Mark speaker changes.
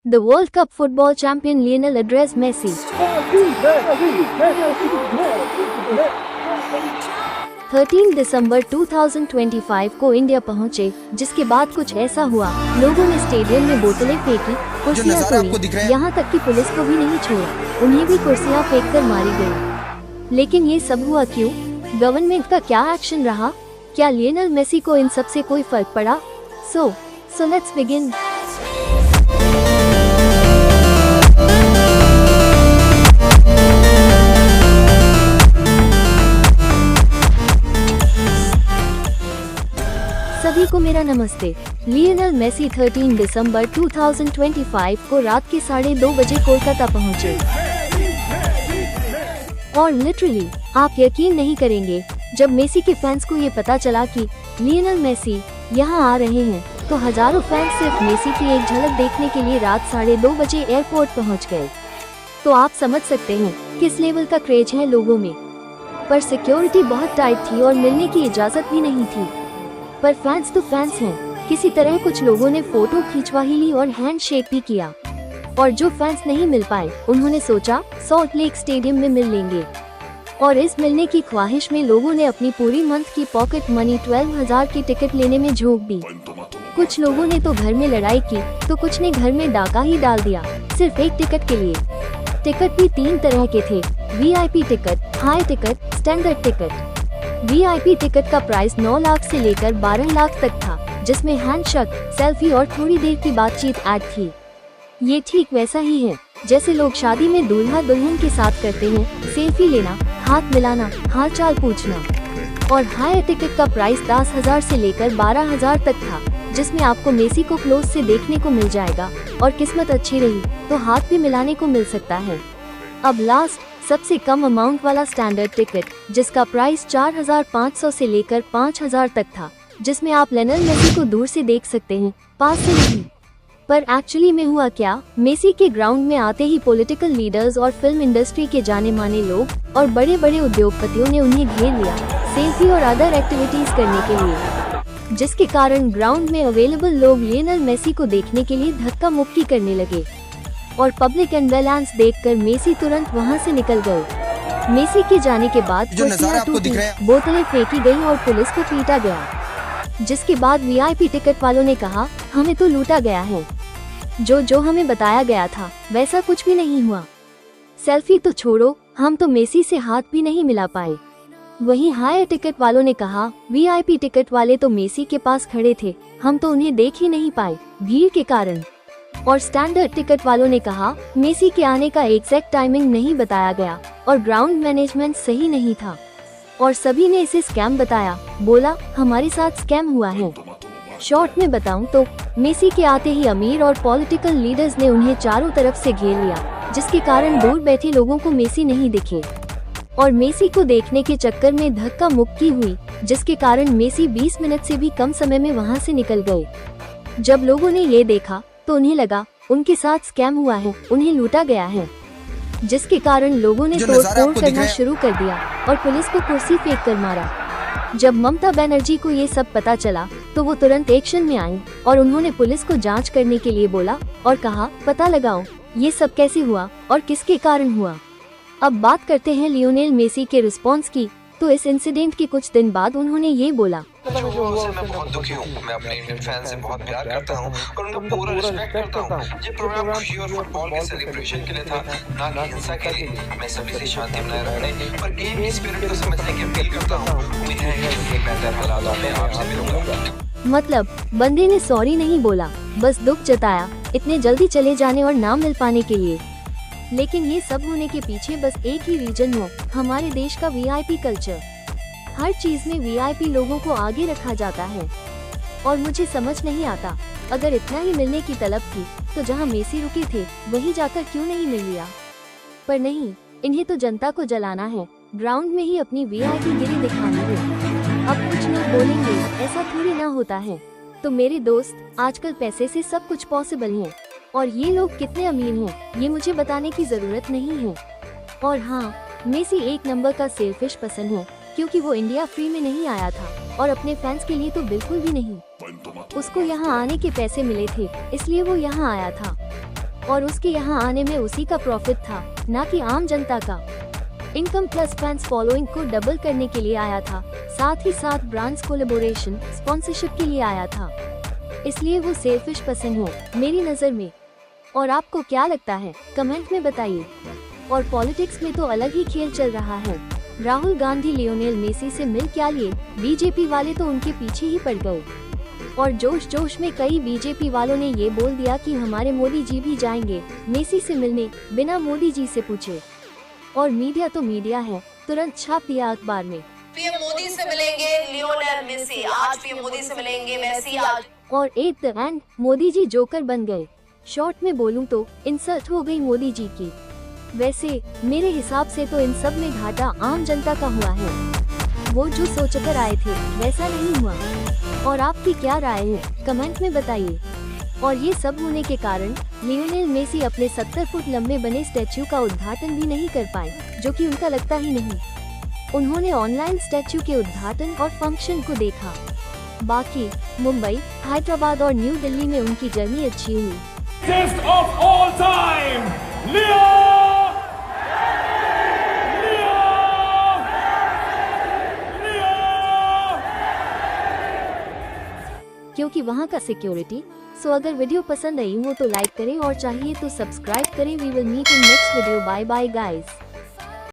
Speaker 1: The World Cup football champion Lionel addressed Messi. 13 दिसंबर 2025 को India पहुंचे, जिसके बाद कुछ ऐसा हुआ। लोगों ने स्टेडियम में बोतलें फेंकी, कुर्सियां तोड़ी, यहाँ तक कि पुलिस को भी नहीं छोड़ा, उन्हें भी कुर्सियां फेंककर मारी गई। लेकिन ये सब हुआ क्यों? गवर्नमेंट का क्या एक्शन रहा? क्या लियोनेल मेसी को इन सब से कोई फर्क पड़ा? So let's begin. सभी को मेरा नमस्ते। लियोनेल मेसी 13 दिसंबर 2025 को रात के 2:30 बजे कोलकाता पहुंचे और लिटरली आप यकीन नहीं करेंगे, जब मेसी के फैंस को ये पता चला कि लियोनेल मेसी यहाँ आ रहे हैं, तो हजारों फैंस सिर्फ मेसी की एक झलक देखने के लिए रात 2:30 बजे एयरपोर्ट पहुँच गए। तो आप समझ सकते हैं किस लेवल का क्रेज है लोगों में। पर सिक्योरिटी बहुत टाइट थी और मिलने की इजाजत भी नहीं थी। पर फैंस तो फैंस हैं, किसी तरह कुछ लोगों ने फोटो खिंचवा ही ली और हैंड शेक भी किया। और जो फैंस नहीं मिल पाए, उन्होंने सोचा सॉल्ट लेक स्टेडियम में मिल लेंगे। और इस मिलने की ख्वाहिश में लोगों ने अपनी पूरी मंथ की पॉकेट मनी 12,000 की टिकट लेने में झोंक दी। कुछ लोगों ने तो घर में लड़ाई की, तो कुछ ने घर में डाका ही डाल दिया, सिर्फ एक टिकट के लिए। टिकट भी 3 तरह के थे, VIP ticket, high ticket, standard ticket. VIP ticket का प्राइस 9 लाख से लेकर 12 लाख तक था, जिसमें हैंडशेक, सेल्फी और थोड़ी देर की बातचीत ऐड थी। ये ठीक वैसा ही है जैसे लोग शादी में दूल्हा दुल्हन के साथ करते हैं, सेल्फी लेना, हाथ मिलाना, हाल चाल पूछना। और हाई टिकट का प्राइस 10,000 से लेकर 12,000 तक था, जिसमें आपको मेसी को क्लोज से देखने को मिल जाएगा और किस्मत अच्छी रही तो हाथ भी मिलाने को मिल सकता है। अब लास्ट सबसे कम अमाउंट वाला स्टैंडर्ड टिकट, जिसका प्राइस 4,500 से लेकर 5,000 तक था, जिसमें आप लियोनेल मेसी को दूर से देख सकते हैं, पास से नहीं। पर एक्चुअली में हुआ क्या? मेसी के ग्राउंड में आते ही पॉलिटिकल लीडर्स और फिल्म इंडस्ट्री के जाने माने लोग और बड़े बड़े उद्योगपतियों ने उन्हें घेर लिया सेल्फी और अदर एक्टिविटीज करने के लिए, जिसके कारण ग्राउंड में अवेलेबल लोग लियोनेल मेसी को देखने के लिए धक्का मुक्की करने लगे। और पब्लिक एम्बुलेंस देखकर मेसी तुरंत वहां से निकल गए। मेसी के जाने के बाद कुर्सियां टूटी, बोतलें फेंकी गई और पुलिस को पीटा गया, जिसके बाद VIP टिकट वालों ने कहा हमें तो लूटा गया है। जो हमें बताया गया था वैसा कुछ भी नहीं हुआ। सेल्फी तो छोड़ो, हम तो मेसी से हाथ भी नहीं मिला पाए। वहीं हाई टिकट वालों ने कहा VIP टिकट वाले तो मेसी के पास खड़े थे, हम तो उन्हें देख ही नहीं पाए भीड़ के कारण। और स्टैंडर्ड टिकट वालों ने कहा मेसी के आने का एग्जैक्ट टाइमिंग नहीं बताया गया और ग्राउंड मैनेजमेंट सही नहीं था। और सभी ने इसे स्कैम बताया, बोला हमारे साथ स्कैम हुआ है। शॉर्ट में बताऊं तो मेसी के आते ही अमीर और पॉलिटिकल लीडर्स ने उन्हें चारों तरफ से घेर लिया, जिसके कारण दूर बैठे लोगों को मेसी नहीं दिखे। और मेसी को देखने के चक्कर में धक्का मुक्की हुई, जिसके कारण मेसी 20 मिनट से भी कम समय में वहां से निकल गए। जब लोगों ने ये देखा तो उन्हें लगा उनके साथ स्कैम हुआ है, उन्हें लूटा गया है, जिसके कारण लोगों ने तोड़फोड़ करना शुरू कर दिया और पुलिस को कुर्सी फेंक कर मारा। जब ममता बनर्जी को ये सब पता चला तो वो तुरंत एक्शन में आई और उन्होंने पुलिस को जांच करने के लिए बोला और कहा पता लगाओ ये सब कैसे हुआ और किसके कारण हुआ। अब बात करते हैं लियोनेल मेसी के रिस्पॉन्स की। तो इस इंसिडेंट के कुछ दिन बाद उन्होंने ये बोला,
Speaker 2: मैं बहुत दुखी हूँ। मैं अपने इंडियन फैन से बहुत प्यार करता हूँ और उनका पूरा रिस्पेक्ट करता हूँ। ये प्रोग्राम खुशी और फुटबॉल के सेलिब्रेशन के लिए था, ना कि हिंसा के लिए। मैं सभी से शांति बनाए रखने और गेम की स्पिरिट को समझने की अपील करता हूँ। उम्मीद है कि बेहतर हालात में आपसे मिलूंगा।
Speaker 1: मतलब बंदे ने सॉरी नहीं बोला, बस दुख जताया इतने जल्दी चले जाने और ना मिल पाने के लिए। लेकिन ये सब होने के पीछे बस एक ही रीजन हो, हमारे देश का VIP कल्चर। हर चीज में VIP लोगों को आगे रखा जाता है और मुझे समझ नहीं आता, अगर इतना ही मिलने की तलब थी तो जहां मेसी रुके थे वहीं जाकर क्यों नहीं मिल लिया। पर नहीं, इन्हें तो जनता को जलाना है, ग्राउंड में ही अपनी VIP गिरी दिखानी है। अब कुछ लोग बोलेंगे ऐसा थोड़ी ना होता है। तो मेरे दोस्त, आजकल पैसे से सब कुछ पॉसिबल है और ये लोग कितने अमीर हैं ये मुझे बताने की जरूरत नहीं है। और हाँ, मेसी एक नंबर का सेल्फिश पसंद है, क्योंकि वो इंडिया फ्री में नहीं आया था और अपने फैंस के लिए तो बिल्कुल भी नहीं। उसको यहाँ आने के पैसे मिले थे, इसलिए वो यहाँ आया था। और उसके यहाँ आने में उसी का प्रॉफिट था, ना कि आम जनता का। इनकम प्लस फैंस फॉलोइंग को डबल करने के लिए आया था, साथ ही साथ ब्रांड्स कोलैबोरेशन स्पॉन्सरशिप के लिए आया था। इसलिए वो सेल्फिश पर्सन हो मेरी नज़र में। और आपको क्या लगता है, कमेंट में बताइए। और पॉलिटिक्स में तो अलग ही खेल चल रहा है। राहुल गांधी लियोनेल मेसी से मिल क्या लिए, बीजेपी वाले तो उनके पीछे ही पड़ गए। और जोश जोश में कई बीजेपी वालों ने ये बोल दिया कि हमारे मोदी जी भी जाएंगे मेसी से मिलने, बिना मोदी जी से पूछे। और मीडिया तो मीडिया है, तुरंत छाप दिया अखबार में।
Speaker 3: पीएम मोदी से मिलेंगे लियोनेल मेसी, आज पीएम मोदी से मिलेंगे मेसी आज।
Speaker 1: और at the end Modi ji joker बन गए। शॉर्ट में बोलूं तो इंसल्ट हो गई मोदी जी की। वैसे मेरे हिसाब से तो इन सब में घाटा आम जनता का हुआ है। वो जो सोचकर आए थे वैसा नहीं हुआ। और आपकी क्या राय है, कमेंट में बताइए। और ये सब होने के कारण लियोनेल मेसी अपने 70 फुट लंबे बने स्टैच्यू का उद्घाटन भी नहीं कर पाए, जो कि उनका लगता ही नहीं। उन्होंने ऑनलाइन स्टैच्यू के उद्घाटन और फंक्शन को देखा। बाकी मुंबई, हैदराबाद और न्यू दिल्ली में उनकी जर्नी अच्छी हुई।
Speaker 4: Of all time, Leo!
Speaker 1: क्योंकि वहाँ का सिक्योरिटी। सो अगर वीडियो पसंद आई हो तो लाइक करें और चाहिए तो सब्सक्राइब करें। We will meet in next video. Bye bye guys.